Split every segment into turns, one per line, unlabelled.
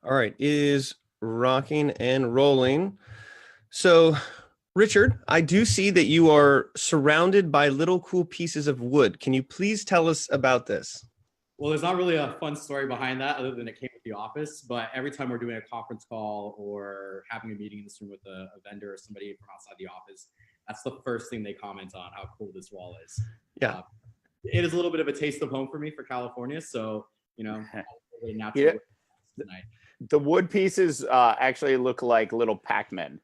All right, is rocking and rolling. So, Richard, I do see that you are surrounded by little cool pieces of wood. Can you please tell us about this?
Well, there's not really a fun story behind that other than it came with the office. But every time we're doing a conference call or having a meeting in this room with a vendor or somebody from outside the office, that's the first thing they comment on, how cool this wall is.
Yeah.
It is a little bit of a taste of home for me for California. So,
Yeah. The wood pieces actually look like little Pac-Men.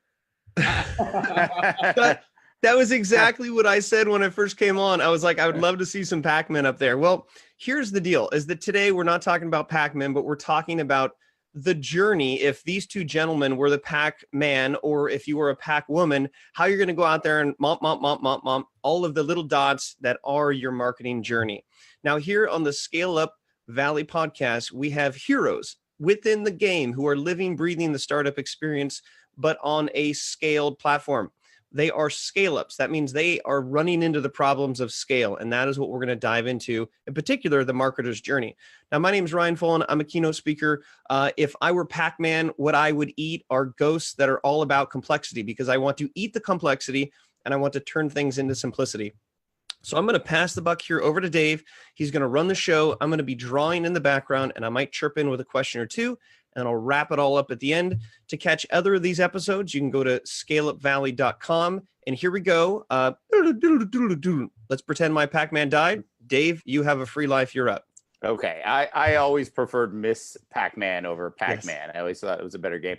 That was exactly what I said when I first came on. I was like, I would love to see some Pac-Man up there. Well, here's the deal, is that today we're not talking about Pac-Man, but we're talking about the journey. If these two gentlemen were the Pac-Man, or if you were a Pac-Woman, how you're going to go out there and mom, all of the little dots that are your marketing journey. Now, here on the Scaleup Valley podcast, we have heroes within the game who are living, breathing the startup experience, but on a scaled platform. They are scale-ups. That means they are running into the problems of scale. And that is what we're going to dive into, in particular, the marketer's journey. Now, my name is Ryan Foland. I'm a keynote speaker. If I were Pac-Man, what I would eat are ghosts that are all about complexity, because I want to eat the complexity and I want to turn things into simplicity. So I'm going to pass the buck here over to Dave. He's going to run the show. I'm going to be drawing in the background, and I might chirp in with a question or two, and I'll wrap it all up at the end. To catch other of these episodes, you can go to scaleupvalley.com. And here we go. Let's pretend my Pac-Man died. Dave, you have a free life. You're up.
Okay. I always preferred Miss Pac-Man over Pac-Man. Yes. I always thought it was a better game.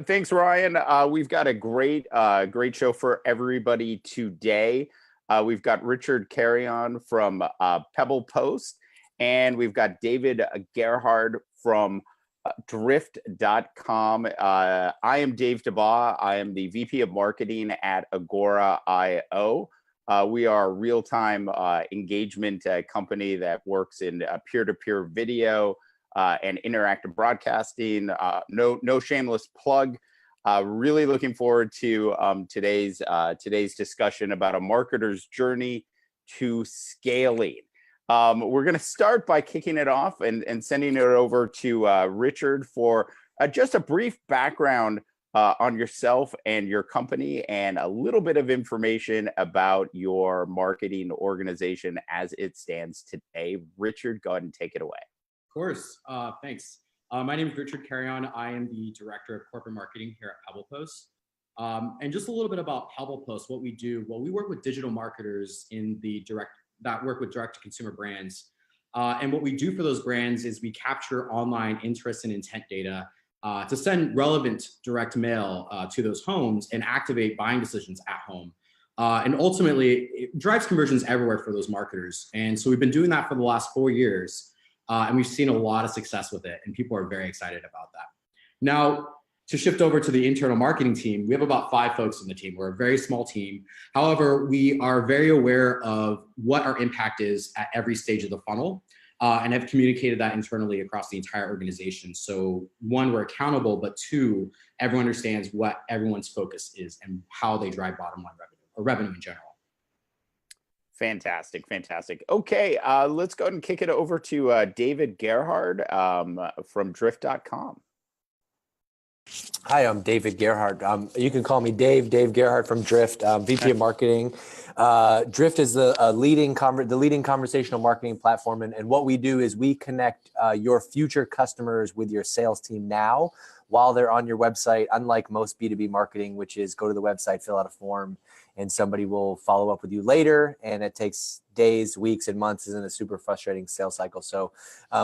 Thanks, Ryan. We've got a great show for everybody today. We've got Richard Carreon from PebblePost, and we've got David Gerhardt from drift.com. I am Dave Dabbah. I am the VP of Marketing at Agora.io. We are a real-time engagement company that works in peer-to-peer video and interactive broadcasting. No shameless plug. Really looking forward to today's discussion about a marketer's journey to scaling. We're going to start by kicking it off and sending it over to Richard for just a brief background on yourself and your company, and a little bit of information about your marketing organization as it stands today. Richard, go ahead and take it away.
Of course. Thanks. My name is Richard Carreon. I am the Director of Corporate Marketing here at PebblePost. And just a little bit about PebblePost, what we do. Well, we work with digital marketers that work with direct-to-consumer brands. And what we do for those brands is we capture online interest and intent data to send relevant direct mail to those homes and activate buying decisions at home. And ultimately, it drives conversions everywhere for those marketers. And so we've been doing that for the last 4 years. And we've seen a lot of success with it, and people are very excited about that. Now, to shift over to the internal marketing team, we have about 5 folks in the team. We're a very small team. However, we are very aware of what our impact is at every stage of the funnel, and have communicated that internally across the entire organization. So 1, we're accountable, but 2, everyone understands what everyone's focus is and how they drive bottom line revenue, or revenue in general.
Fantastic. Okay, let's go ahead and kick it over to David Gerhardt from drift.com.
Hi, I'm David Gerhardt. You can call me Dave Gerhardt from Drift, VP of Marketing. Drift is the leading conversational marketing platform. And what we do is we connect your future customers with your sales team now while they're on your website, unlike most B2B marketing, which is go to the website, fill out a form, and somebody will follow up with you later. And it takes days, weeks, and months, isn't a super frustrating sales cycle. So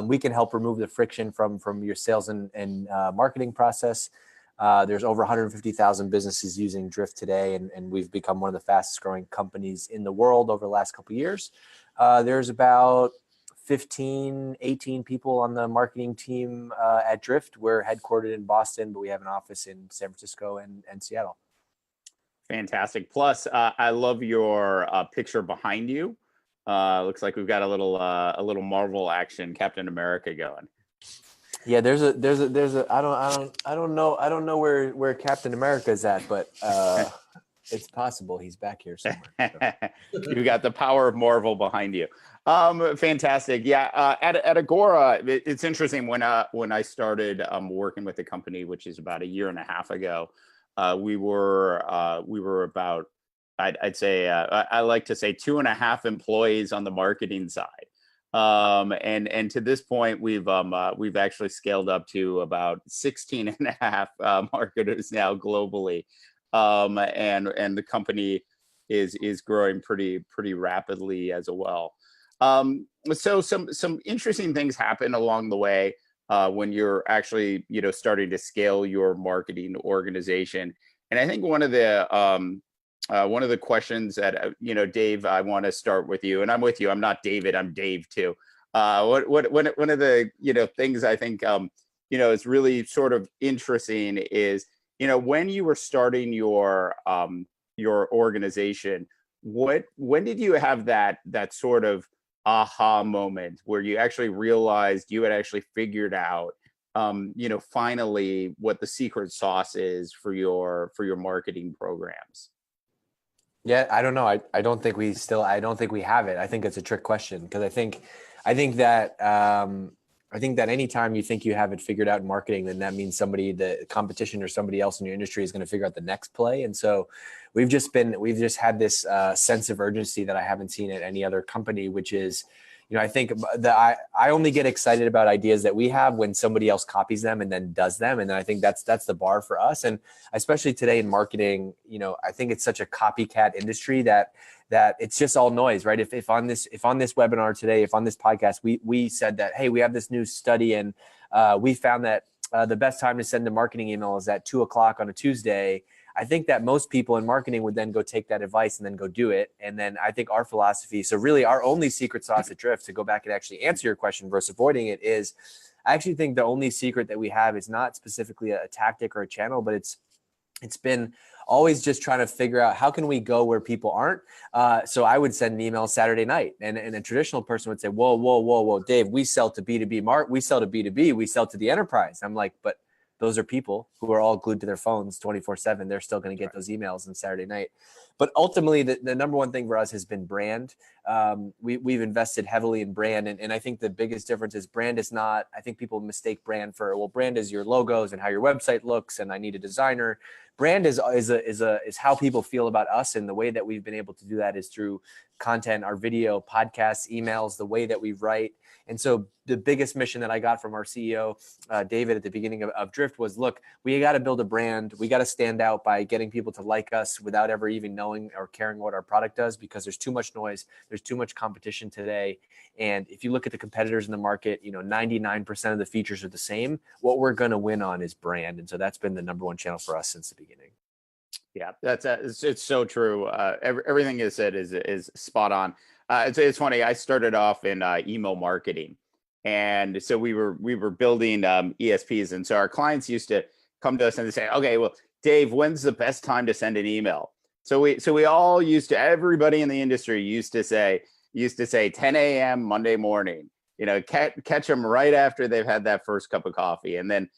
we can help remove the friction from your sales and marketing process. There's over 150,000 businesses using Drift today, and we've become one of the fastest growing companies in the world over the last couple of years. There's about 15, 18 people on the marketing team at Drift. We're headquartered in Boston, but we have an office in San Francisco and Seattle.
Fantastic. Plus, I love your picture behind you. Looks like we've got a little Marvel action, Captain America going.
Yeah, there's a I don't know where Captain America is at, but It's possible he's back here somewhere.
You've got the power of Marvel behind you. Fantastic. Yeah. At Agora, it's interesting when I started working with the company, which is about a year and a half ago. We were about, I'd say, I like to say 2.5 employees on the marketing side. And to this point, we've actually scaled up to about 16.5 marketers now globally. And the company is growing pretty rapidly as well. So some interesting things happen along the way when you're actually starting to scale your marketing organization. And I think one of the questions that Dave, I want to start with you, and I'm with you. I'm not David. I'm Dave too. One of the things I think is really sort of interesting is when you were starting your organization, when did you have that sort of aha moment where you actually realized you had actually figured out finally what the secret sauce is for your marketing programs?
Yeah, I don't know. I don't think we have it. I think it's a trick question because I think that anytime you think you have it figured out in marketing, then that means the competition or somebody else in your industry is going to figure out the next play. And so we've just had this sense of urgency that I haven't seen at any other company, which is, I think that I only get excited about ideas that we have when somebody else copies them and then does them. And then I think that's the bar for us. And especially today in marketing, I think it's such a copycat industry that it's just all noise, right? If on this webinar today, if on this podcast, we said that, hey, we have this new study and we found that the best time to send a marketing email is at 2:00 on a Tuesday. I think that most people in marketing would then go take that advice and then go do it. And then I think our philosophy, so really our only secret sauce at Drift, to go back and actually answer your question versus avoiding it, is I actually think the only secret that we have is not specifically a tactic or a channel, but it's been always just trying to figure out how can we go where people aren't. So I would send an email Saturday night and a traditional person would say, whoa, Dave, we sell to B2B, we sell to B2B, we sell to the enterprise. I'm like, but those are people who are all glued to their phones 24/7. They're still going to get those emails on Saturday night. But ultimately, the number one thing for us has been brand. We've invested heavily in brand. And I think the biggest difference is brand is not, I think people mistake brand for, brand is your logos and how your website looks and I need a designer. Brand is how people feel about us. And the way that we've been able to do that is through content, our video, podcasts, emails, the way that we write. And so the biggest mission that I got from our CEO, David, at the beginning of Drift was, look, we got to build a brand. We got to stand out by getting people to like us without ever even knowing or caring what our product does, because there's too much noise. There's too much competition today. And if you look at the competitors in the market, 99% of the features are the same. What we're going to win on is brand. And so that's been the number one channel for us since the beginning.
Yeah, it's so true. Everything you said is spot on. It's funny. I started off in email marketing, and so we were building ESPs, and so our clients used to come to us and they say, "Okay, well, Dave, when's the best time to send an email?" So we all everybody in the industry used to say 10 a.m. Monday morning. Catch them right after they've had that first cup of coffee, and then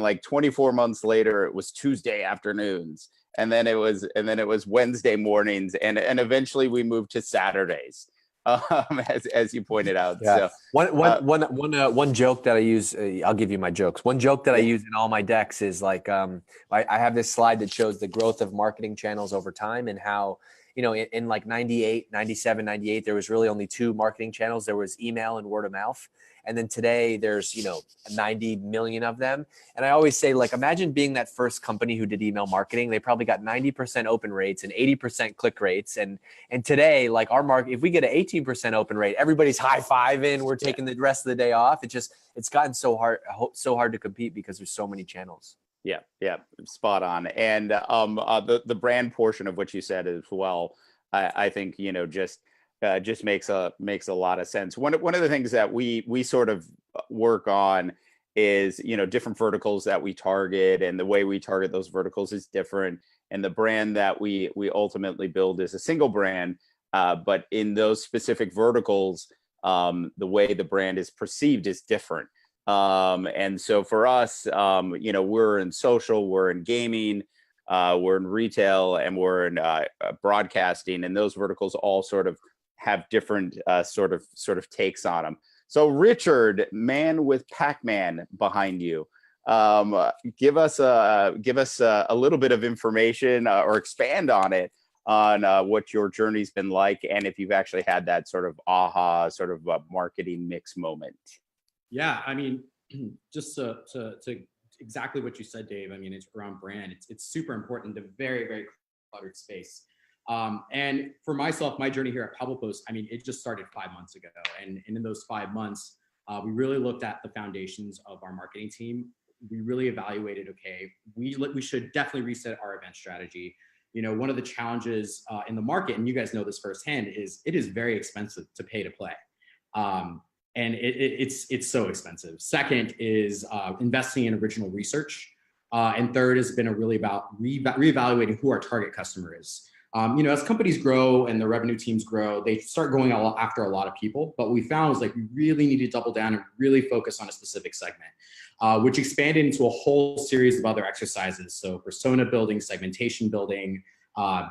like 24 months later, it was Tuesday afternoons. And then it was Wednesday mornings, and eventually we moved to Saturdays, as you pointed out.
Yeah.
So
one joke that I use, I'll give you my jokes. One joke that I use in all my decks is like, I have this slide that shows the growth of marketing channels over time and how, in like 98, 97, 98, there was really only 2 marketing channels. There was email and word of mouth. And then today there's, 90 million of them. And I always say, like, imagine being that first company who did email marketing. They probably got 90% open rates and 80% click rates. And today, like our market, if we get an 18% open rate, everybody's high-fiving. We're taking the rest of the day off. It's gotten so hard to compete because there's so many channels.
Yeah, spot on. And the brand portion of what you said as well, I think just makes a lot of sense. One of the things that we sort of work on is different verticals that we target, and the way we target those verticals is different. And the brand that we ultimately build is a single brand, but in those specific verticals, the way the brand is perceived is different. And so for us, we're in social, we're in gaming, we're in retail, and we're in broadcasting, and those verticals all sort of have different sort of takes on them. So Richard, man with Pac-Man behind you, give us a little bit of information or expand on it, on what your journey's been like, and if you've actually had that sort of aha sort of marketing mix moment.
Yeah, I mean, just to exactly what you said, Dave. I mean, it's around brand. It's super important in a very, very cluttered space. And for myself, my journey here at PebblePost, I mean, it just started 5 months ago. And in those 5 months, we really looked at the foundations of our marketing team. We really evaluated, okay, we should definitely reset our event strategy. You know, one of the challenges in the market, and you guys know this firsthand, is it is very expensive to pay to play. And it's so expensive. Second is investing in original research. And third has been really about reevaluating who our target customer is. You know, as companies grow and the revenue teams grow, they start going after a lot of people. But what we found was like we really need to double down and really focus on a specific segment, which expanded into a whole series of other exercises. So persona building, segmentation building,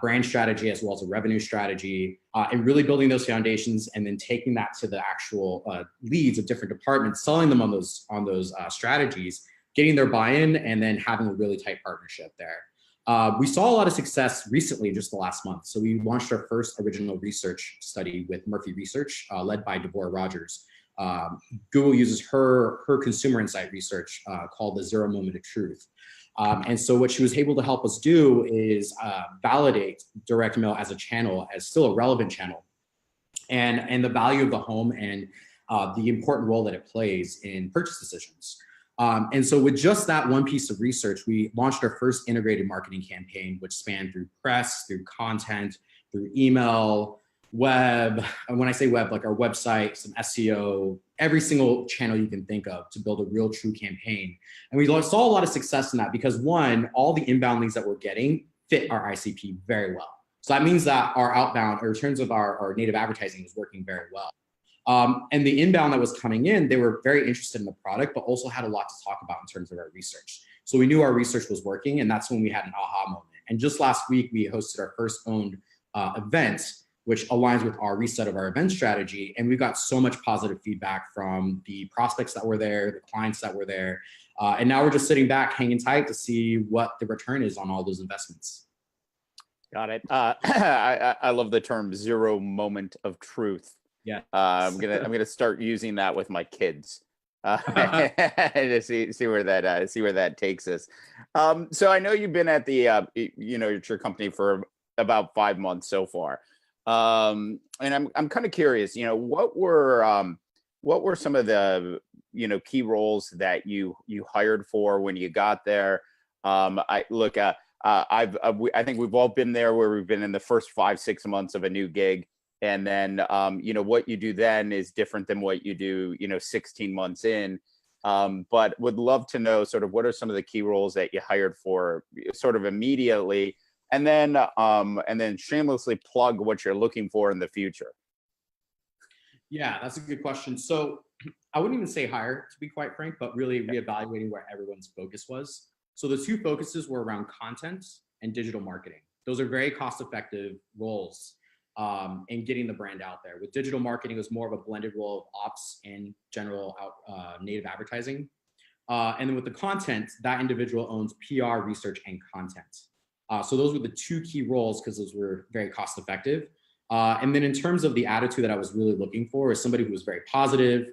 brand strategy, as well as a revenue strategy, and really building those foundations, and then taking that to the actual leads of different departments, selling them on those strategies, getting their buy-in, and then having a really tight partnership there. We saw a lot of success recently, just the last month. So we launched our first original research study with Murphy Research, led by Deborah Rogers. Google uses her consumer insight research called the Zero Moment of Truth. And so what she was able to help us do is validate direct mail as a channel, as still a relevant channel, and the value of the home, and the important role that it plays in purchase decisions. And so with just that one piece of research, we launched our first integrated marketing campaign, which spanned through press, through content, through email, web. And when I say web, like our website, some SEO, every single channel you can think of to build a real true campaign. And we saw a lot of success in that because one, all the inbound leads that we're getting fit our ICP very well. So that means that our outbound, or in terms of our native advertising, is working very well. And the inbound that was coming in, they were very interested in the product, but also had a lot to talk about in terms of our research. So we knew our research was working, and that's when we had an aha moment. And just last week, we hosted our first owned event, which aligns with our reset of our event strategy. And we got so much positive feedback from the prospects that were there, the clients that were there. And now we're just sitting back, hanging tight to see what the return is on all those investments.
Got it. I love the term zero moment of truth.
Yeah.
I'm gonna start using that with my kids to see where that takes us. So I know you've been at the your company for about 5 months so far, and I'm kind of curious. You know, what were some of the key roles that you hired for when you got there? I think we've all been there where we've been in the first 5-6 months of a new gig. And then, what you do then is different than what you do, 16 months in. But would love to know sort of what are some of the key roles that you hired for sort of immediately, and then shamelessly plug what you're looking for in the future.
Yeah, that's a good question. So I wouldn't even say hire, to be quite frank, but really reevaluating where everyone's focus was. So the two focuses were around content and digital marketing. Those are very cost-effective roles. And getting the brand out there. With digital marketing, it was more of a blended role of ops and general native advertising. And then with the content, that individual owns PR, research, and content. So those were the two key roles because those were very cost effective. And then in terms of the attitude that I was really looking for is somebody who was very positive,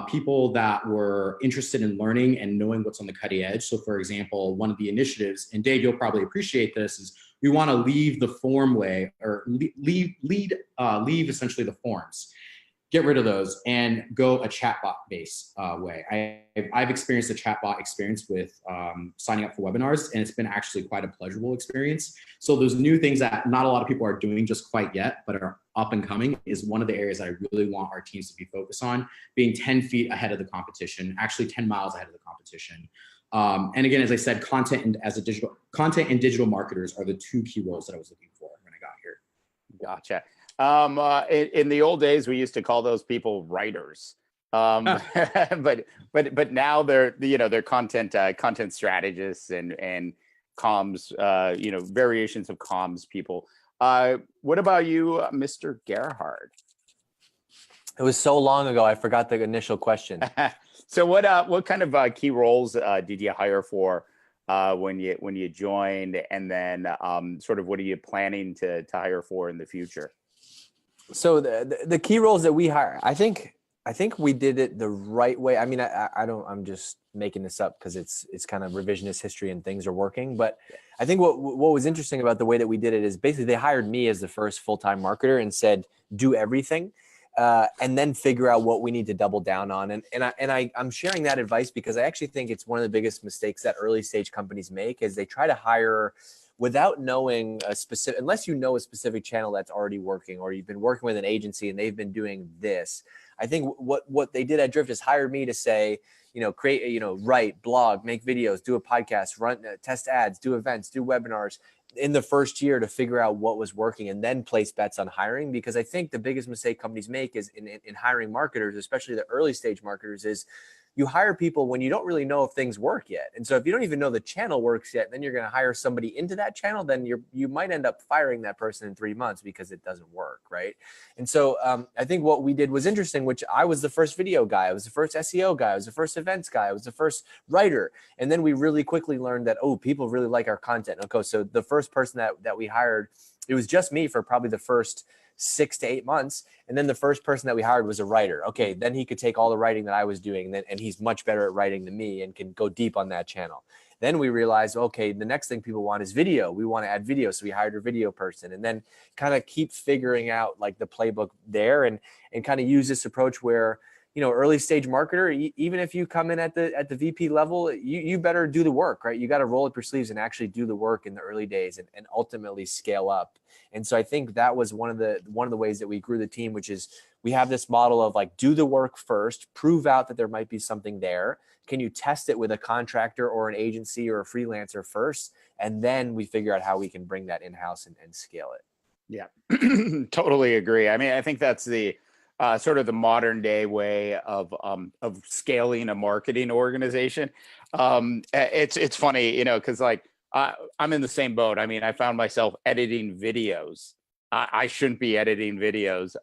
people that were interested in learning and knowing what's on the cutting edge. So for example, one of the initiatives, and Dave, you'll probably appreciate this, is we want to leave the form way, or leave essentially the forms, get rid of those and go a chatbot based way. I've experienced a chatbot experience with signing up for webinars, and it's been actually quite a pleasurable experience. So those new things that not a lot of people are doing just quite yet, but are up and coming, is one of the areas I really want our teams to be focused on, being 10 feet ahead of the competition, actually 10 miles ahead of the competition. And again, as I said, content and digital marketers are the two key roles that I was looking for when I got here.
Gotcha. In the old days, we used to call those people writers. But now they're content strategists and comms, variations of comms people. What about you, Mr. Gerhardt?
It was so long ago, I forgot the initial question.
So what kind of key roles did you hire for when you joined, and then sort of what are you planning to hire for in the future?
So the key roles that we hire, I think we did it the right way. I mean, I'm just making this up because it's kind of revisionist history and things are working. But I think what was interesting about the way that we did it is basically they hired me as the first full-time marketer and said, do everything. And then figure out what we need to double down on. And I'm sharing that advice because I actually think it's one of the biggest mistakes that early stage companies make is they try to hire without knowing a specific, unless you know a specific channel that's already working, or you've been working with an agency and they've been doing this. I think what they did at Drift is hire me to say, create, write, blog, make videos, do a podcast, run, test ads, do events, do webinars in the first year to figure out what was working and then place bets on hiring. Because I think the biggest mistake companies make is in hiring marketers, especially the early stage marketers, is you hire people when you don't really know if things work yet. And so if you don't even know the channel works yet, then you're going to hire somebody into that channel, then you might end up firing that person in 3 months because it doesn't work, right? And so I think what we did was interesting, which I was the first video guy, I was the first SEO guy, I was the first events guy, I was the first writer. And then we really quickly learned that, people really like our content. Okay, so the first person that we hired, it was just me for probably the first 6 to 8 months. And then the first person that we hired was a writer. Okay, then he could take all the writing that I was doing, and he's much better at writing than me and can go deep on that channel. Then we realized, okay, the next thing people want is video. We want to add video. So we hired a video person, and then kind of keep figuring out like the playbook there and kind of use this approach where, early stage marketer, even if you come in at the VP level, you better do the work, right? You got to roll up your sleeves and actually do the work in the early days and ultimately scale up. And so I think that was one of the ways that we grew the team, which is we have this model of like, do the work first, prove out that there might be something there. Can you test it with a contractor or an agency or a freelancer first? And then we figure out how we can bring that in-house and scale it.
Yeah, totally agree. I mean, I think that's the sort of the modern day way of scaling a marketing organization. It's funny, because like I'm in the same boat. I mean, I found myself editing videos. I shouldn't be editing videos,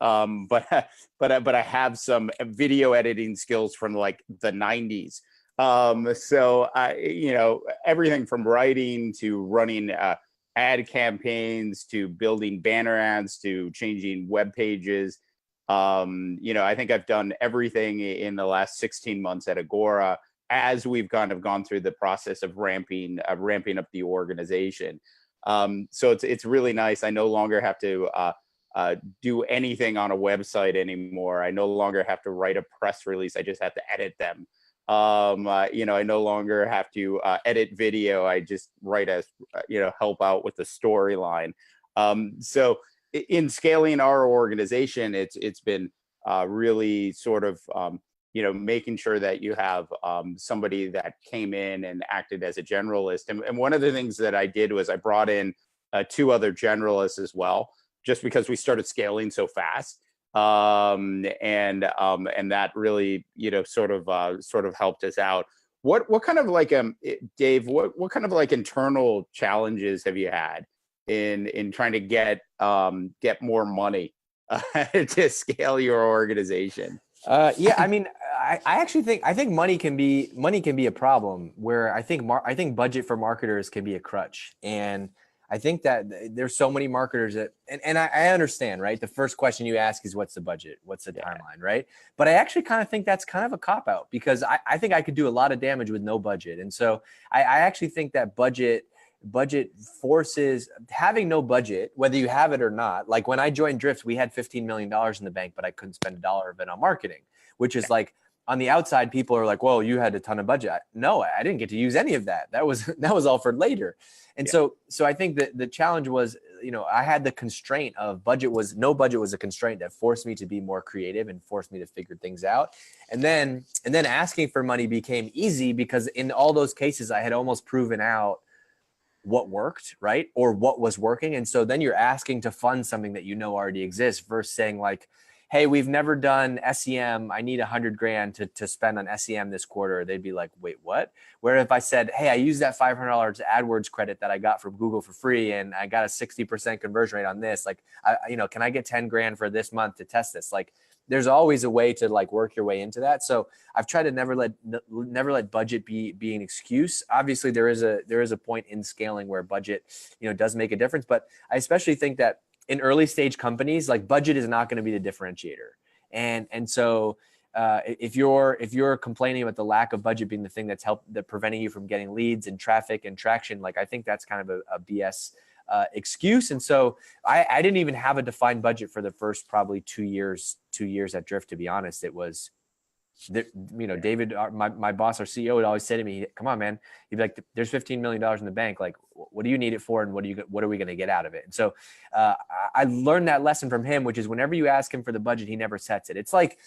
but I have some video editing skills from like the 90s. So everything from writing to running ad campaigns to building banner ads to changing web pages. I think I've done everything in the last 16 months at Agora as we've kind of gone through the process of ramping up the organization. So it's really nice. I no longer have to do anything on a website anymore. I no longer have to write a press release. I just have to edit them. I no longer have to edit video. I just write help out with the storyline. So in scaling our organization, it's been really sort of making sure that you have somebody that came in and acted as a generalist. And one of the things that I did was I brought in 2 other generalists as well, just because we started scaling so fast. And that really sort of helped us out. What kind of like Dave, what kind of like internal challenges have you had in trying to get more money to scale your organization?
I mean, I actually think money can be a problem, where I think budget for marketers can be a crutch. And I think that there's so many marketers that, and I understand, right? The first question you ask is, what's the budget? What's the timeline, right? But I actually kind of think that's kind of a cop-out, because I think I could do a lot of damage with no budget. And so I actually think that budget forces having no budget, whether you have it or not. Like when I joined Drift, we had $15 million in the bank, but I couldn't spend $1 of it on marketing, which is like, on the outside, people are like, well, you had a ton of budget. No, I didn't get to use any of that. That was all for later. And so I think that the challenge was, I had the constraint of no budget was a constraint that forced me to be more creative and forced me to figure things out. And then asking for money became easy, because in all those cases, I had almost proven out what worked, right? Or what was working. And so then you're asking to fund something that already exists, versus saying like, hey, we've never done SEM. I need $100,000 to spend on SEM this quarter. They'd be like, wait, what? Where if I said, hey, I used that $500 AdWords credit that I got from Google for free, and I got a 60% conversion rate on this, like, can I get 10 grand for this month to test this? Like, there's always a way to like work your way into that. So I've tried to never let budget be an excuse. Obviously there is a point in scaling where budget, does make a difference. But I especially think that in early stage companies, like budget is not going to be the differentiator. And so if you're complaining about the lack of budget being the thing that's preventing you from getting leads and traffic and traction, like I think that's kind of a BS excuse. And so I didn't even have a defined budget for the first probably 2 years at Drift, to be honest. It was, David, my boss, our CEO, would always say to me, come on, man. He'd be like, there's $15 million in the bank. Like, what do you need it for? And what are we going to get out of it? And so I learned that lesson from him, which is whenever you ask him for the budget, he never sets it. It's like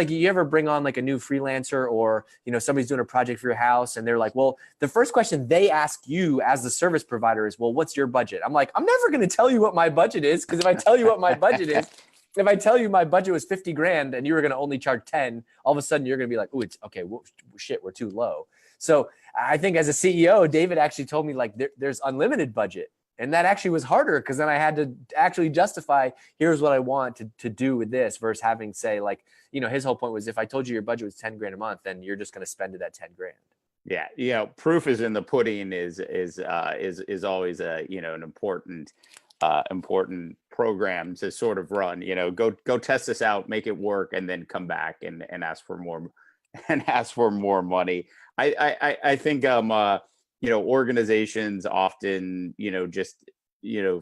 you ever bring on like a new freelancer or, somebody's doing a project for your house and they're like, well, the first question they ask you as the service provider is, well, what's your budget? I'm like, I'm never going to tell you what my budget is. Because if I tell you what my budget is, if I tell you my budget was 50 grand and you were going to only charge 10, all of a sudden you're going to be like, oh, it's okay. Well, shit, we're too low. So I think as a CEO, David actually told me like there's unlimited budget. And that actually was harder because then I had to actually justify, here's what I want to do with this versus having say like, his whole point was if I told you your budget was 10 grand a month, then you're just going to spend it at 10 grand.
Yeah. Proof is in the pudding is always an important program to sort of run, go test this out, make it work, and then come back and ask for more money. I think organizations often just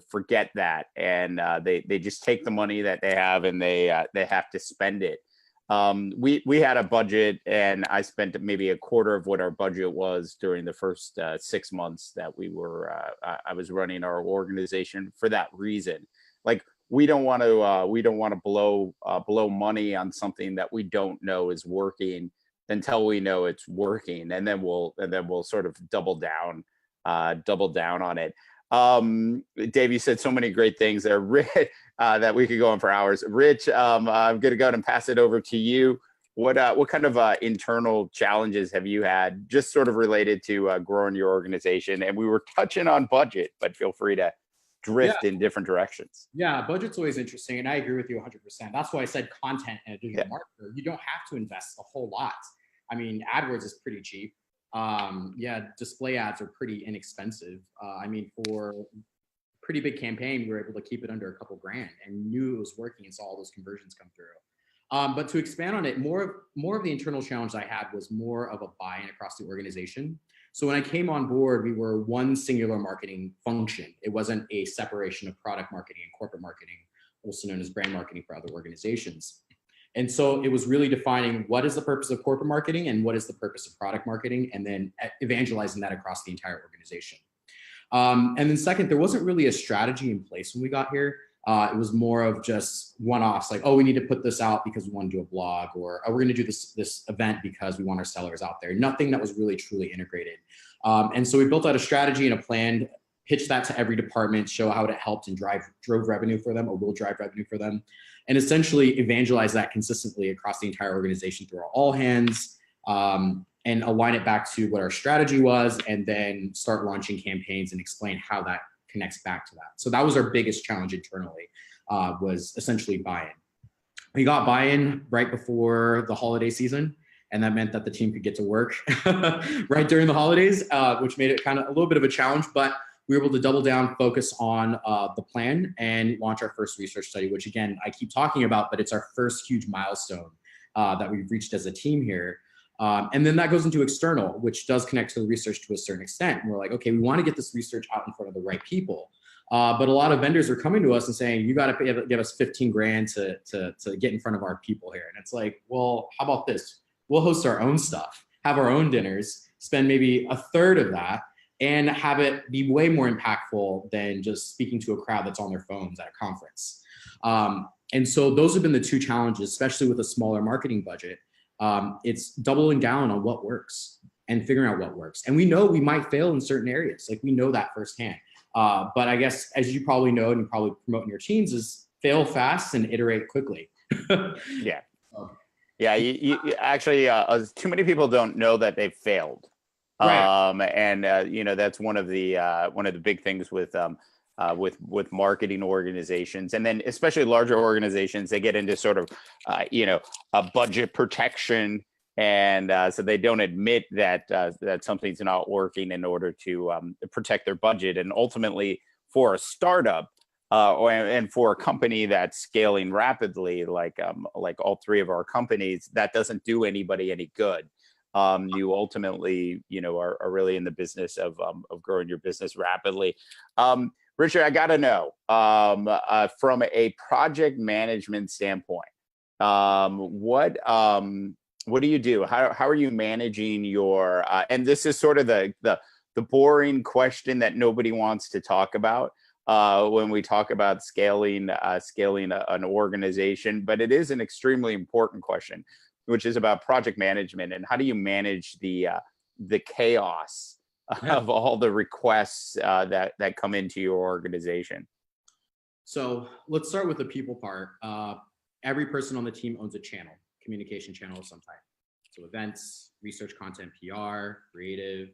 forget that, and they just take the money that they have and they have to spend it. We had a budget, and I spent maybe a quarter of what our budget was during the first 6 months that I was running our organization for that reason. Like we don't want to blow money on something that we don't know is working until we know it's working, and then we'll sort of double down on it. Dave, you said so many great things there, that we could go on for hours. Rich, I'm going to go ahead and pass it over to you. What kind of internal challenges have you had, just sort of related to growing your organization? And we were touching on budget, but feel free to drift in different directions.
Yeah, budget's always interesting, and I agree with you 100%. That's why I said content and a digital marketer. You don't have to invest a whole lot. I mean, AdWords is pretty cheap. Display ads are pretty inexpensive. For pretty big campaign, we were able to keep it under a couple grand and knew it was working and saw all those conversions come through. But to expand on it, more of the internal challenge I had was more of a buy-in across the organization. So when I came on board, we were one singular marketing function. It wasn't a separation of product marketing and corporate marketing, also known as brand marketing for other organizations. And so it was really defining what is the purpose of corporate marketing and what is the purpose of product marketing, and then evangelizing that across the entire organization. And then second, there wasn't really a strategy in place when we got here. It was more of just one-offs, like, oh, we need to put this out because we want to do a blog, or oh, we're going to do this event because we want our sellers out there. Nothing that was really truly integrated. And so we built out a strategy and a plan, pitched that to every department, show how it helped and drove revenue for them, or will drive revenue for them, and essentially evangelize that consistently across the entire organization through our all hands, and align it back to what our strategy was, and then start launching campaigns and explain how that connects back to that. So that was our biggest challenge internally, was essentially buy-in. We got buy-in right before the holiday season, and that meant that the team could get to work right during the holidays, which made it kind of a little bit of a challenge, but we were able to double down, focus on the plan, and launch our first research study, which again, I keep talking about, but it's our first huge milestone that we've reached as a team here. And then that goes into external, which does connect to the research to a certain extent. And we're like, okay, we want to get this research out in front of the right people. But a lot of vendors are coming to us and saying, you got to give us 15 grand to get in front of our people here. And it's like, well, how about this? We'll host our own stuff, have our own dinners, spend maybe a third of that, and have it be way more impactful than just speaking to a crowd that's on their phones at a conference. And so those have been the two challenges, especially with a smaller marketing budget. It's doubling down on what works and figuring out what works. And we know we might fail in certain areas. Like, we know that firsthand. But I guess, as you probably know, and you probably promote in your teams, is fail fast and iterate quickly.
Yeah.
Um,
Yeah, you actually, too many people don't know that they've failed.
Right.
And that's one of the big things with marketing organizations, and then especially larger organizations, they get into sort of a budget protection, and so they don't admit that that something's not working in order to protect their budget. And ultimately, for a startup, and for a company that's scaling rapidly, like all three of our companies, that doesn't do anybody any good. You ultimately, are really in the business of growing your business rapidly. Richard, I got to know, from a project management standpoint, what do you do? How are you managing your? And this is sort of the boring question that nobody wants to talk about when we talk about scaling an organization, but it is an extremely important question, which is about project management and how do you manage the chaos of all the requests that come into your organization.
So let's start with the people part. Every person on the team owns a channel, communication channel of some type. So events, research, content, PR, creative,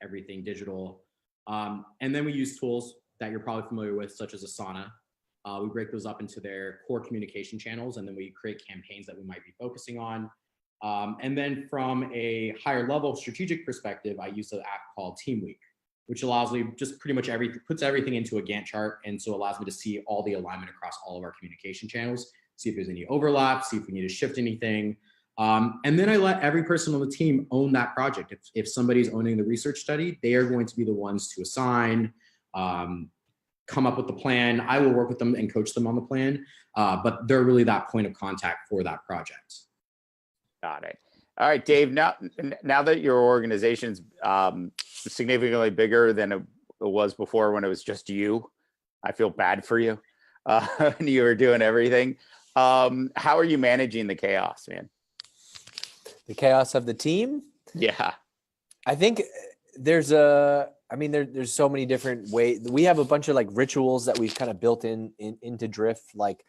everything digital. And then we use tools that you're probably familiar with, such as Asana. We break those up into their core communication channels, and then we create campaigns that we might be focusing on. And then from a higher level strategic perspective, I use an app called Team Week, which allows me just pretty much puts everything into a Gantt chart. And so allows me to see all the alignment across all of our communication channels, see if there's any overlap, see if we need to shift anything. And then I let every person on the team own that project. If somebody's owning the research study, they are going to be the ones to assign, come up with the plan. I will work with them and coach them on the plan, but they're really that point of contact for that project.
Got it. All right, Dave, now that your organization's significantly bigger than it was before when it was just you, I feel bad for you. And you were doing everything. How are you managing the chaos, man?
The chaos of the team?
Yeah.
I think there's so many different ways. We have a bunch of like rituals that we've kind of built into Drift, like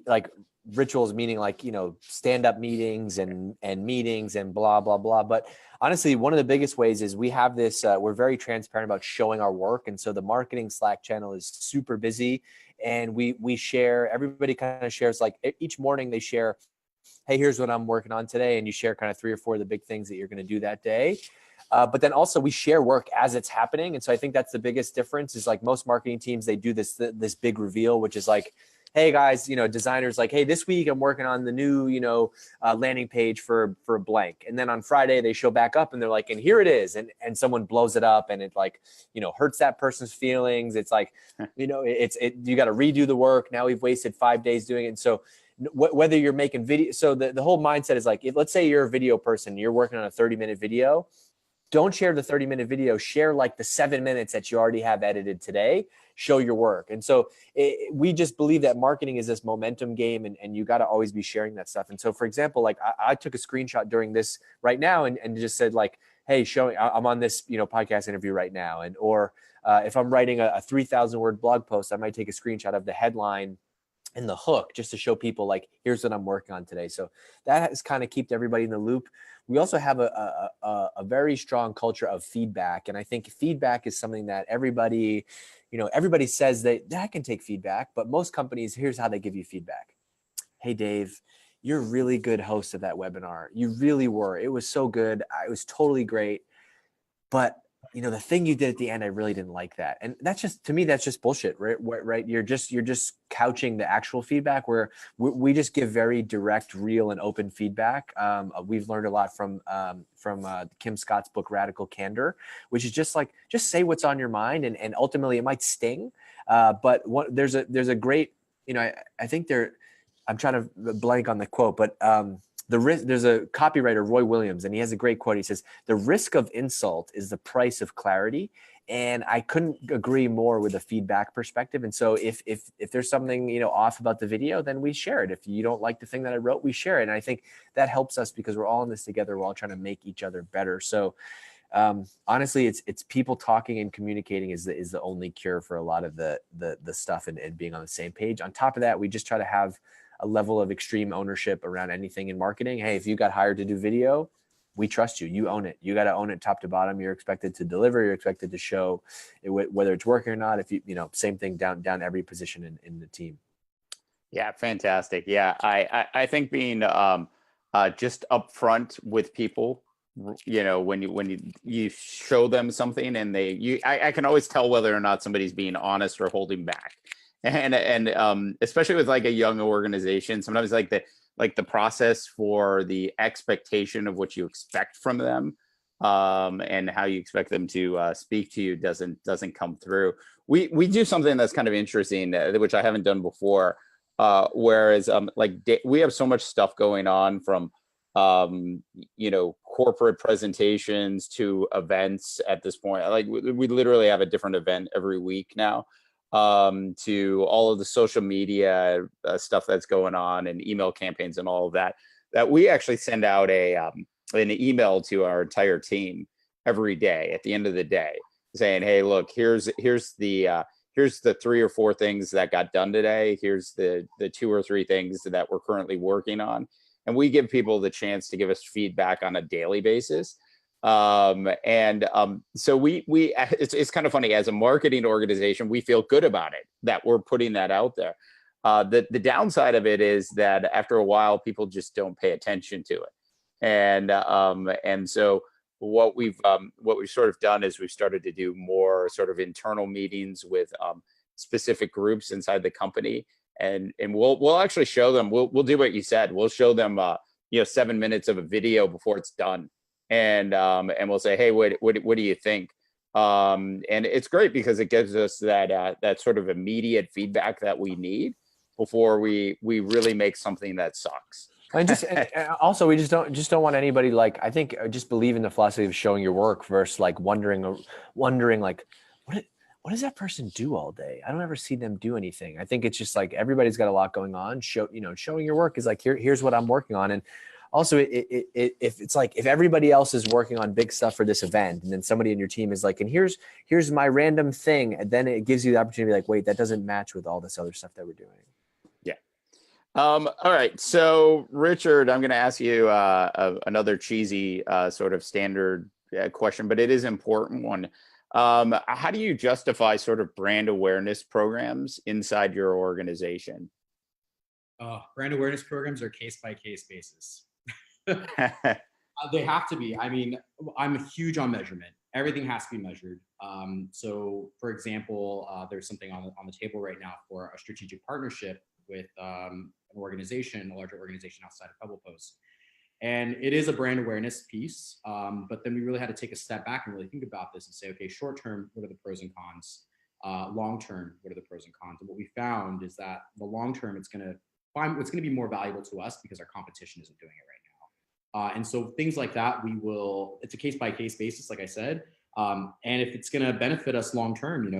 like rituals, meaning like, stand up meetings and meetings and blah, blah, blah. But honestly, one of the biggest ways is we have this, we're very transparent about showing our work. And so the marketing Slack channel is super busy, and we share, everybody kind of shares, like each morning they share, hey, here's what I'm working on today. And you share kind of 3 or 4 of the big things that you're going to do that day. But then also we share work as it's happening. And so I think that's the biggest difference is like most marketing teams, they do this big reveal, which is like, hey guys, designers like, hey, this week I'm working on the new, landing page for blank. And then on Friday they show back up and they're like, and here it is. And someone blows it up and it like, hurts that person's feelings. It's like, you got to redo the work. Now we've wasted 5 days doing it. And so whether you're making video, so the whole mindset is like, let's say you're a video person, you're working on a 30-minute video. Don't share the 30-minute video, share like the 7 minutes that you already have edited today, show your work. And so we just believe that marketing is this momentum game, and you got to always be sharing that stuff. And so, for example, like I took a screenshot during this right now and just said like, hey, I'm on this, podcast interview right now. And, or if I'm writing a 3,000 word blog post, I might take a screenshot of the headline and the hook just to show people like, here's what I'm working on today. So that has kind of kept everybody in the loop. We also have a very strong culture of feedback. And I think feedback is something that everybody says that I can take feedback, but most companies, here's how they give you feedback. Hey, Dave, you're a really good host of that webinar. You really were. It was so good. It was totally great. But the thing you did at the end, I really didn't like that. And that's just, to me, that's just bullshit, right? You're just couching the actual feedback, where we just give very direct, real, and open feedback. We've learned a lot from Kim Scott's book, Radical Candor, which is just say what's on your mind, and ultimately it might sting. But there's a great, I think I'm trying to blank on the quote, but there's a copywriter, Roy Williams, and he has a great quote. He says, the risk of insult is the price of clarity. And I couldn't agree more with the feedback perspective. And so if there's something, off about the video, then we share it. If you don't like the thing that I wrote, we share it. And I think that helps us because we're all in this together. We're all trying to make each other better. So honestly, it's people talking and communicating is the only cure for a lot of the stuff and being on the same page. On top of that, we just try to have a level of extreme ownership around anything in marketing. Hey, if you got hired to do video, we trust you. You own it. You got to own it top to bottom. You're expected to deliver. You're expected to show it, whether it's working or not. If same thing down every position in the team.
Yeah, fantastic. Yeah, I think being just upfront with people, when you show them something and I can always tell whether or not somebody's being honest or holding back. And especially with like a young organization, sometimes like the process for the expectation of what you expect from them and how you expect them to speak to you doesn't come through. We do something that's kind of interesting, which I haven't done before. Whereas we have so much stuff going on from corporate presentations to events at this point. Like we literally have a different event every week now, to all of the social media stuff that's going on and email campaigns and all of that we actually send out an email to our entire team every day at the end of the day saying, hey, look, here's the 3 or 4 things that got done today. Here's the 2 or 3 things that we're currently working on. And we give people the chance to give us feedback on a daily basis. So it's kind of funny, as a marketing organization, we feel good about it, that we're putting that out there. The downside of it is that after a while, people just don't pay attention to it. And so what we've sort of done is we've started to do more sort of internal meetings with specific groups inside the company, and we'll actually show them. We'll do what you said. We'll show them 7 minutes of a video before it's done, and we'll say, hey, what do you think? And it's great because it gives us that sort of immediate feedback that we need before we really make something that sucks.
And also, we just don't want anybody, like, I think, just believe in the philosophy of showing your work versus like wondering like, what does that person do all day? I don't ever see them do anything. I think it's just like everybody's got a lot going on. Showing your work is like, here's what I'm working on. And also, if everybody else is working on big stuff for this event, and then somebody in your team is like, and here's my random thing, and then it gives you the opportunity to be like, wait, that doesn't match with all this other stuff that we're doing.
All right. So, Richard, I'm going to ask you another cheesy sort of standard question, but it is an important one. How do you justify sort of brand awareness programs inside your organization?
Brand awareness programs are case-by-case basis. They have to be. I mean, I'm huge on measurement. Everything has to be measured. So, for example, there's something on the table right now for a strategic partnership with an organization, a larger organization outside of PebblePost. And it is a brand awareness piece, but then we really had to take a step back and really think about this and say, okay, short term, what are the pros and cons? Long term, what are the pros and cons? And what we found is that the long term, it's going to be more valuable to us because our competition isn't doing it right now. And so things like that, it's a case by case basis, like I said. And if it's going to benefit us long term,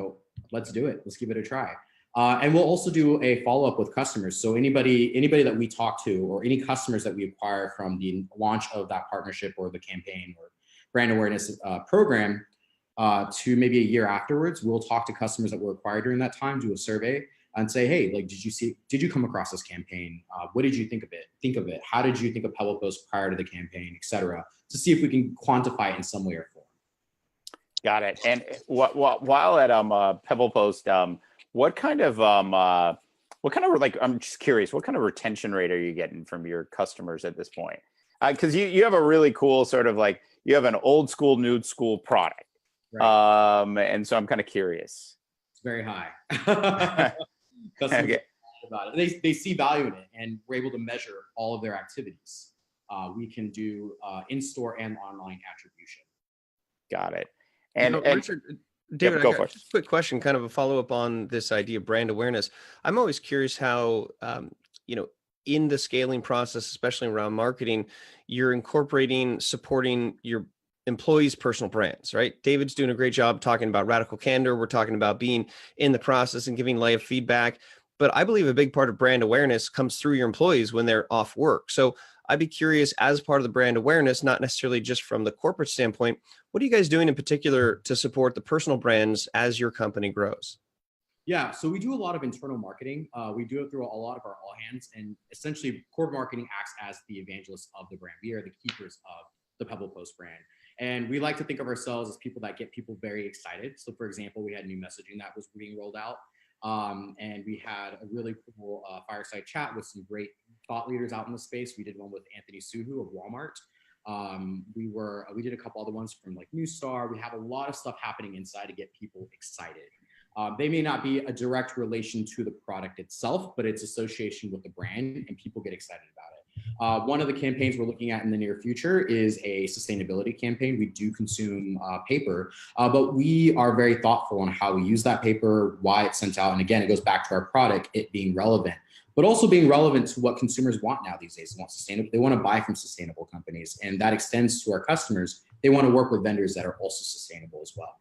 let's do it. Let's give it a try. And we'll also do a follow-up with customers. So anybody that we talk to, or any customers that we acquire from the launch of that partnership or the campaign or brand awareness program, to maybe a year afterwards, we'll talk to customers that were acquired during that time, do a survey, and say, hey, like, did you come across this campaign? What did you think of it? How did you think of PebblePost prior to the campaign, et cetera, to see if we can quantify it in some way or form.
Got it. And while at PebblePost, what kind of I'm just curious, what kind of retention rate are you getting from your customers at this point? Because you have a really cool sort of like, you have an old school, new school product. Right. And so I'm kind of curious.
It's very high. Customers about it. They see value in it, and we're able to measure all of their activities. We can do in-store and online attribution.
Got it.
And Richard, David,
go
I got just a quick question, kind of a follow-up on this idea of brand awareness. I'm always curious how, in the scaling process, especially around marketing, you're incorporating, supporting your employees' personal brands, right? David's doing a great job talking about radical candor. We're talking about being in the process and giving live feedback. But I believe a big part of brand awareness comes through your employees when they're off work. So I'd be curious, as part of the brand awareness, not necessarily just from the corporate standpoint, what are you guys doing in particular to support the personal brands as your company grows?
Yeah, so we do a lot of internal marketing. We do it through a lot of our all hands, and essentially corporate marketing acts as the evangelists of the brand. We are the keepers of the PebblePost brand. And we like to think of ourselves as people that get people very excited. So for example, we had new messaging that was being rolled out. And we had a really cool fireside chat with some great thought leaders out in the space. We did one with Anthony Suhu of Walmart. We did a couple other ones from like New Star. We have a lot of stuff happening inside to get people excited. They may not be a direct relation to the product itself, but it's association with the brand and people get excited about it. One of the campaigns we're looking at in the near future is a sustainability campaign. We do consume paper, but we are very thoughtful on how we use that paper, why it's sent out. And again, it goes back to our product, it being relevant, but also being relevant to what consumers want now these days. They want sustainable, they want to buy from sustainable companies, and that extends to our customers. They want to work with vendors that are also sustainable as well.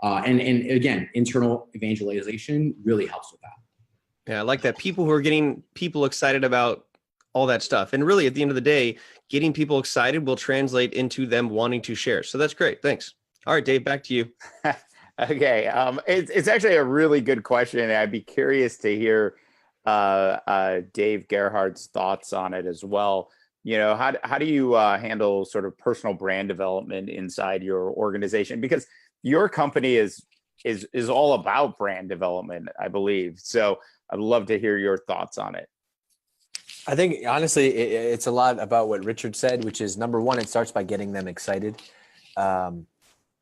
And again, internal evangelization really helps with that.
Yeah, I like that. People who are getting people excited about all that stuff. And really, at the end of the day, getting people excited will translate into them wanting to share. So that's great. Thanks. All right, Dave, back to you.
Okay. It's actually a really good question. I'd be curious to hear Dave Gerhardt's thoughts on it as well. You know, how do you handle sort of personal brand development inside your organization? Because your company is all about brand development, I believe. So I'd love to hear your thoughts on it.
I think honestly, it's a lot about what Richard said, which is number one, it starts by getting them excited. I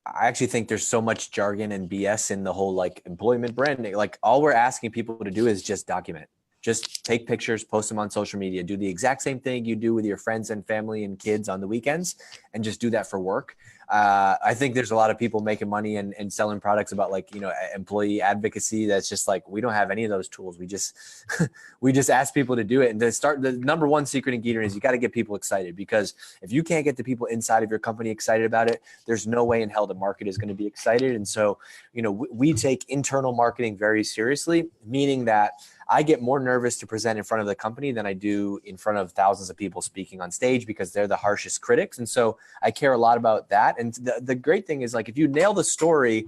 actually think there's so much jargon and BS in the whole like employment branding. Like all we're asking people to do is just document. Just take pictures, post them on social media, do the exact same thing you do with your friends and family and kids on the weekends, and just do that for work. I think there's a lot of people making money and selling products about like, you know, employee advocacy. That's just like, we don't have any of those tools. We just, we just ask people to do it. And to start, the number one secret ingredient is you got to get people excited, because if you can't get the people inside of your company excited about it, there's no way in hell the market is going to be excited. And so, you know, we take internal marketing very seriously, meaning that I get more nervous to present in front of the company than I do in front of thousands of people speaking on stage, because they're the harshest critics. And so I care a lot about that. And the great thing is, like, if you nail the story,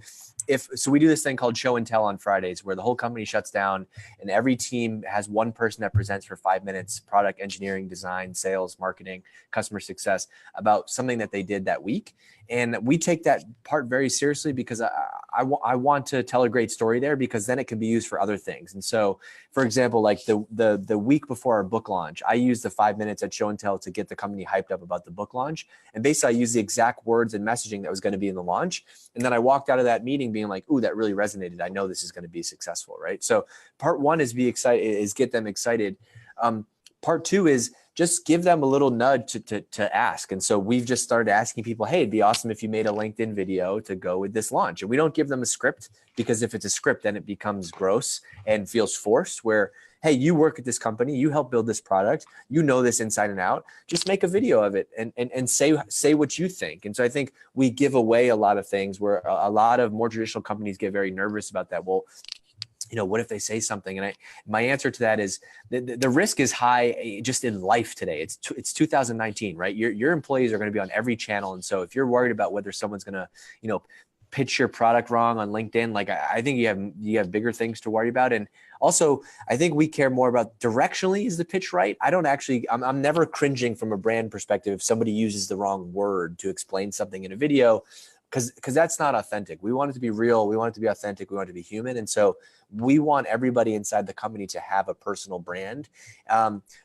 so we do this thing called show and tell on Fridays, where the whole company shuts down and every team has one person that presents for 5 minutes, product engineering, design, sales, marketing, customer success, about something that they did that week. And we take that part very seriously, because I want to tell a great story there, because then it can be used for other things. And so, for example, like the week before our book launch, I used the 5 minutes at show and tell to get the company hyped up about the book launch. And basically I used the exact words and messaging that was going to be in the launch. And then I walked out of that meeting being like, ooh, that really resonated. I know this is going to be successful, right? So part one is be excited, is get them excited. Part two is just give them a little nudge to ask. And so we've just started asking people, hey, it'd be awesome if you made a LinkedIn video to go with this launch. And we don't give them a script, because if it's a script, then it becomes gross and feels forced, where, hey, you work at this company, you help build this product, you know this inside and out, just make a video of it and say what you think. And so I think we give away a lot of things where a lot of more traditional companies get very nervous about that. Well, you know, what if they say something? And my answer to that is the risk is high just in life today. It's 2019, right? Your employees are going to be on every channel. And so if you're worried about whether someone's going to, you know, pitch your product wrong on LinkedIn, like I think you have bigger things to worry about. And also, I think we care more about directionally, is the pitch right? I'm never cringing from a brand perspective if somebody uses the wrong word to explain something in a video, because that's not authentic. We want it to be real. We want it to be authentic. We want it to be human. And so we want everybody inside the company to have a personal brand.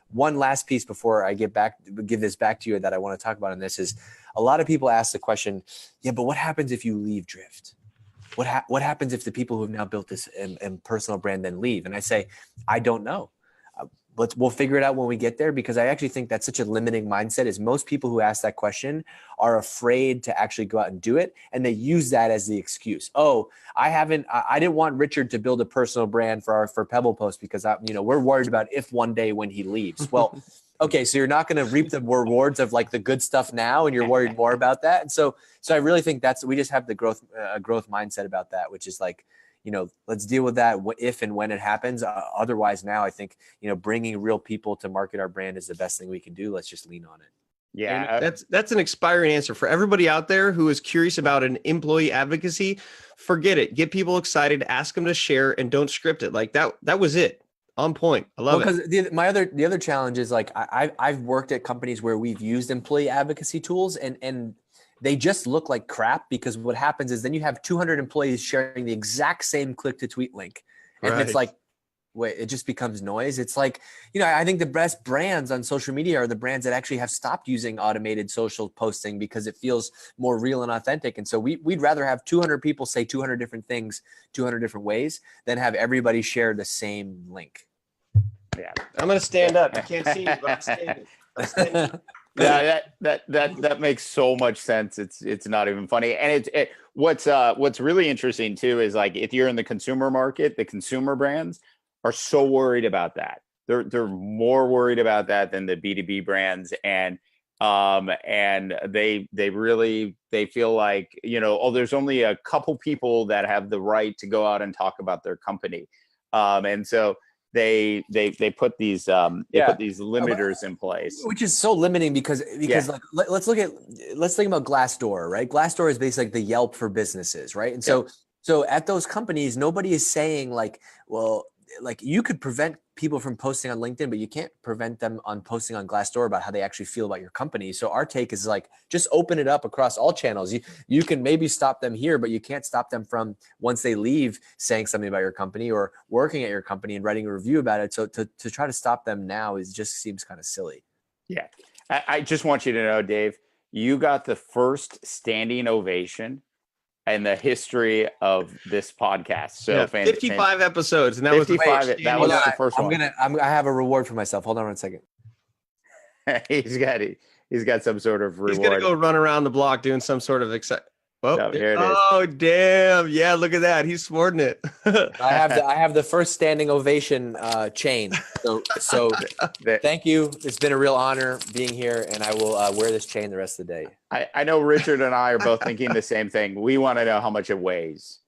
One last piece before I give this back to you that I want to talk about on this is, a lot of people ask the question, yeah, but what happens if you leave Drift? What happens if the people who have now built this personal brand then leave? And I say, I don't know. We'll figure it out when we get there, because I actually think that's such a limiting mindset. Is most people who ask that question are afraid to actually go out and do it. And they use that as the excuse. Oh, I didn't want Richard to build a personal brand for PebblePost because we're worried about if one day when he leaves. Well, okay, so you're not going to reap the rewards of like the good stuff now, and you're worried more about that. And so I really think we just have the growth mindset about that, which is like, let's deal with that if and when it happens. Otherwise, now I think, bringing real people to market our brand is the best thing we can do. Let's just lean on it.
Yeah,
that's an expiring answer for everybody out there who is curious about an employee advocacy. Forget it. Get people excited, ask them to share, and don't script it. Like that was it. On point. I love it.
Because the other challenge is like I've worked at companies where we've used employee advocacy tools and they just look like crap, because what happens is then you have 200 employees sharing the exact same click to tweet link. And it's like, wait, it just becomes noise. It's like, I think the best brands on social media are the brands that actually have stopped using automated social posting because it feels more real and authentic. And so we'd rather have 200 people say 200 different things, 200 different ways than have everybody share the same link.
Yeah.
I'm going to stand up. You can't see me, but I'm standing.
Yeah, that makes so much sense. It's not even funny. And what's really interesting too is like if you're in the consumer market, the consumer brands are so worried about that. They're more worried about that than the B2B brands, and they feel like, there's only a couple people that have the right to go out and talk about their company, and so they put these limiters in place,
which is so limiting because like let's think about Glassdoor, right? Glassdoor is basically like the Yelp for businesses, right? And so at those companies, nobody is saying like, well, like you could prevent people from posting on LinkedIn, but you can't prevent them on posting on Glassdoor about how they actually feel about your company. So our take is like, just open it up across all channels. You can maybe stop them here, but you can't stop them from, once they leave, saying something about your company or working at your company and writing a review about it. So to try to stop them now just seems kind of silly.
Yeah. I just want you to know, Dave, you got the first standing ovation in the history of this podcast. So
55 episodes, and that was
55. That was the first one.
I have a reward for myself. Hold on 1 second.
He's got some sort of reward.
He's gonna go run around the block doing some sort of
here it is.
Oh damn! Yeah, look at that. He's sporting it.
I have the first standing ovation chain. So thank you. It's been a real honor being here, and I will wear this chain the rest of the day.
I know Richard and I are both thinking the same thing. We want to know how much it weighs.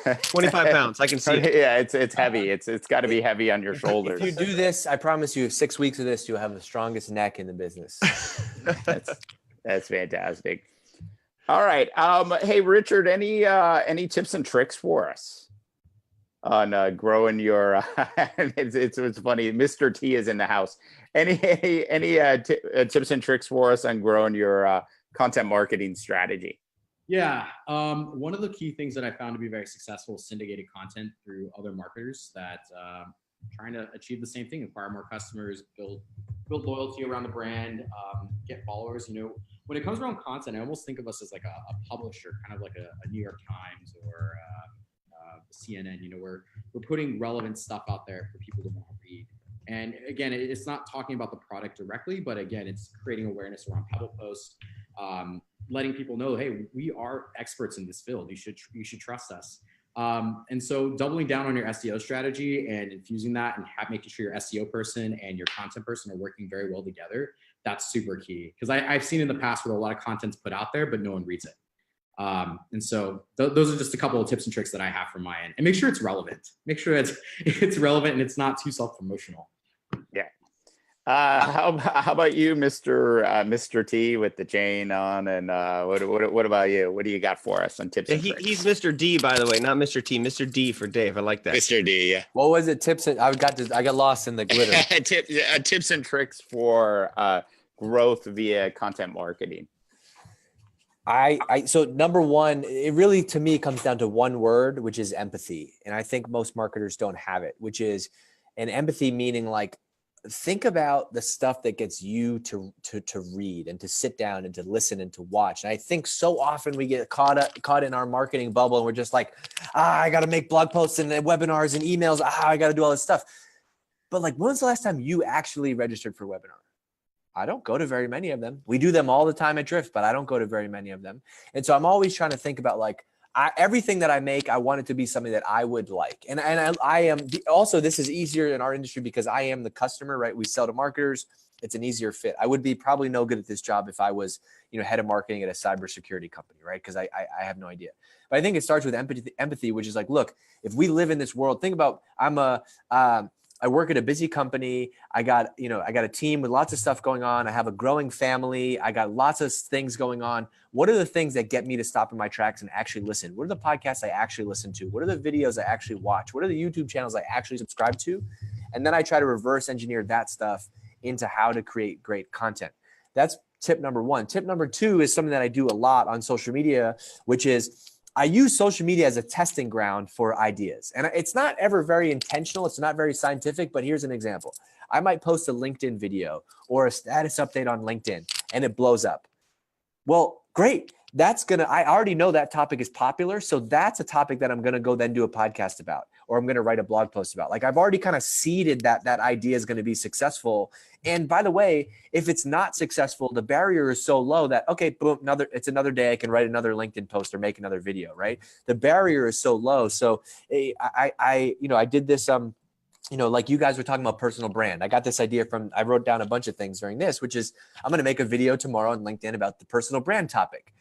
25 pounds. I can see it.
Yeah, it's heavy. It's got to be heavy on your shoulders.
If you do this, I promise you, 6 weeks of this, you'll have the strongest neck in the business.
That's fantastic. All right. Hey, Richard, any tips and tricks for us on growing your? It's funny. Mr. T is in the house. Any tips and tricks for us on growing your content marketing strategy?
Yeah. One of the key things that I found to be very successful is syndicated content through other marketers that trying to achieve the same thing: acquire more customers, build loyalty around the brand, get followers. When it comes around content, I almost think of us as like a publisher, kind of like a New York Times or CNN. We're putting relevant stuff out there for people to want to read. And again, it's not talking about the product directly, but again, it's creating awareness around PebblePost, letting people know, hey, we are experts in this field. You should trust us. And so doubling down on your SEO strategy and infusing that and making sure your SEO person and your content person are working very well together. That's super key. Because I've seen in the past where a lot of content's put out there, but no one reads it. And so those are just a couple of tips and tricks that I have from my end. And make sure it's relevant. Make sure it's relevant and it's not too self-promotional.
Yeah. How about you, Mr. T, with the chain on? And what about you? What do you got for us on tips and tricks?
He's Mr. D, by the way, not Mr. T. Mr. D for Dave. I like that.
Mr. D, yeah.
What was it? Tips? I got lost in the glitter.
Tips and tricks for growth via content marketing.
So number one, it really to me comes down to one word, which is empathy. And I think most marketers don't have it, which is an empathy, meaning like, think about the stuff that gets you to read and to sit down and to listen and to watch. And I think so often we get caught in our marketing bubble and we're just like, I got to make blog posts and webinars and emails. I got to do all this stuff. But like, when's the last time you actually registered for a webinar? I don't go to very many of them. We do them all the time at Drift, but I don't go to very many of them. And so I'm always trying to think about like, everything that I make, I want it to be something that I would like. And I am also, this is easier in our industry because I am the customer, right? We sell to marketers. it's an easier fit. I would be probably no good at this job if I was, head of marketing at a cybersecurity company, right? Because I have no idea. But I think it starts with empathy, which is like, look, if we live in this world, think about, I work at a busy company. I got a team with lots of stuff going on. I have a growing family. I got lots of things going on. What are the things that get me to stop in my tracks and actually listen? What are the podcasts I actually listen to? What are the videos I actually watch? What are the YouTube channels I actually subscribe to? And then I try to reverse engineer that stuff into how to create great content. That's tip number one. Tip number two is something that I do a lot on social media, which is I use social media as a testing ground for ideas. And it's not ever very intentional. It's not very scientific, but here's an example. I might post a LinkedIn video or a status update on LinkedIn and it blows up. Well, great. I already know that topic is popular. So that's a topic that I'm going to go then do a podcast about, or I'm going to write a blog post about. Like I've already kind of seeded that idea is going to be successful. And by the way, if it's not successful, the barrier is so low that, okay, boom, it's another day. I can write another LinkedIn post or make another video, right? The barrier is so low. So I did this, like you guys were talking about personal brand. I got this idea I wrote down a bunch of things during this, which is I'm going to make a video tomorrow on LinkedIn about the personal brand topic.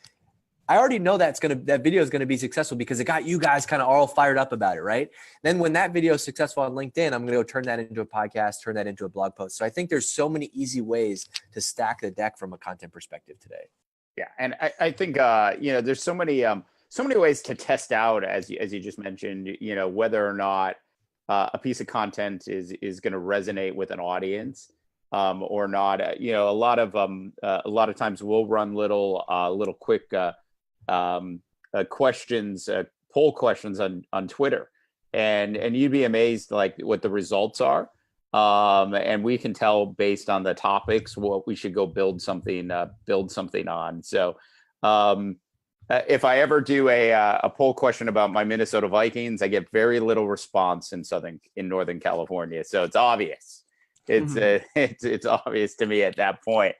I already know that video is going to be successful because it got you guys kind of all fired up about it, right? Then when that video is successful on LinkedIn, I'm going to go turn that into a podcast, turn that into a blog post. So I think there's so many easy ways to stack the deck from a content perspective today.
Yeah, and I think there's so many ways to test out, as you just mentioned, whether or not a piece of content is going to resonate with an audience. Or not. A lot of times we'll run little quick questions, poll questions on Twitter, and you'd be amazed like what the results are. And we can tell based on the topics what we should go build something on. So if I ever do a poll question about my Minnesota Vikings, I get very little response in Northern California. So it's obvious. It's obvious to me at that point.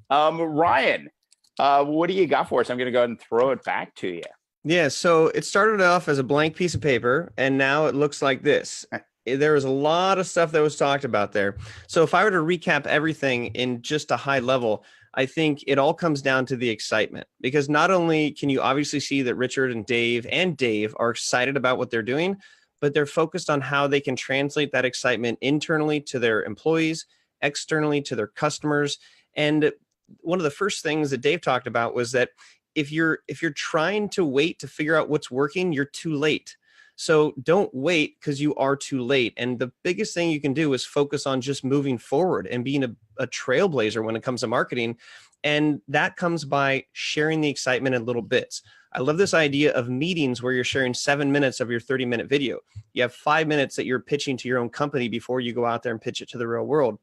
Ryan, what do you got for us? I'm going to go ahead and throw it back to you.
Yeah, so it started off as a blank piece of paper, and now it looks like this. There was a lot of stuff that was talked about there. So if I were to recap everything in just a high level, I think it all comes down to the excitement, because not only can you obviously see that Richard and Dave are excited about what they're doing, but they're focused on how they can translate that excitement internally to their employees, externally to their customers. And one of the first things that Dave talked about was that if you're trying to wait to figure out what's working, you're too late. So don't wait, because you are too late. And the biggest thing you can do is focus on just moving forward and being a trailblazer when it comes to marketing. And that comes by sharing the excitement in little bits. I love this idea of meetings where you're sharing 7 minutes of your 30-minute video. You have 5 minutes that you're pitching to your own company before you go out there and pitch it to the real world.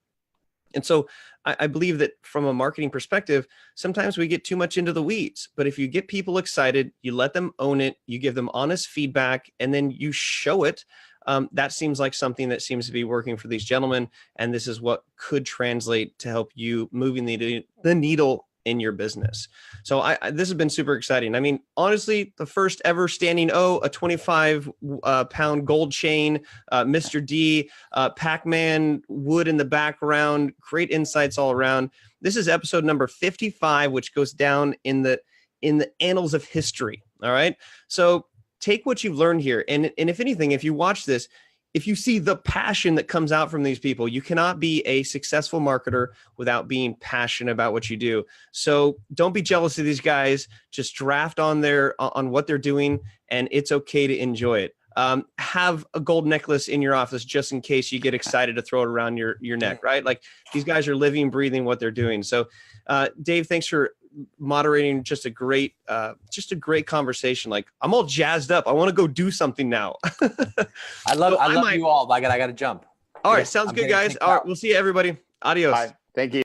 And so I believe that from a marketing perspective, sometimes we get too much into the weeds. But if you get people excited, you let them own it, you give them honest feedback, and then you show it, that seems like something that seems to be working for these gentlemen. And this is what could translate to help you moving the needle in your business. So this has been super exciting. I mean, honestly, the first ever standing O, a 25 pound gold chain, Mr. D, Pac-Man wood in the background, great insights all around. This is episode number 55, which goes down in the annals of history. All right. So take what you've learned here. And if anything, if you watch this, if you see the passion that comes out from these people, you cannot be a successful marketer without being passionate about what you do. So don't be jealous of these guys. Just draft on what they're doing, and it's okay to enjoy it. Have a gold necklace in your office just in case you get excited to throw it around your neck, right? Like these guys are living, breathing what they're doing. So Dave, thanks for moderating just a great conversation. Like I'm all jazzed up. I want to go do something now.
I love you all. I gotta jump.
All right. Sounds good, guys. All right. We'll see you, everybody. Adios.
Bye. Thank you.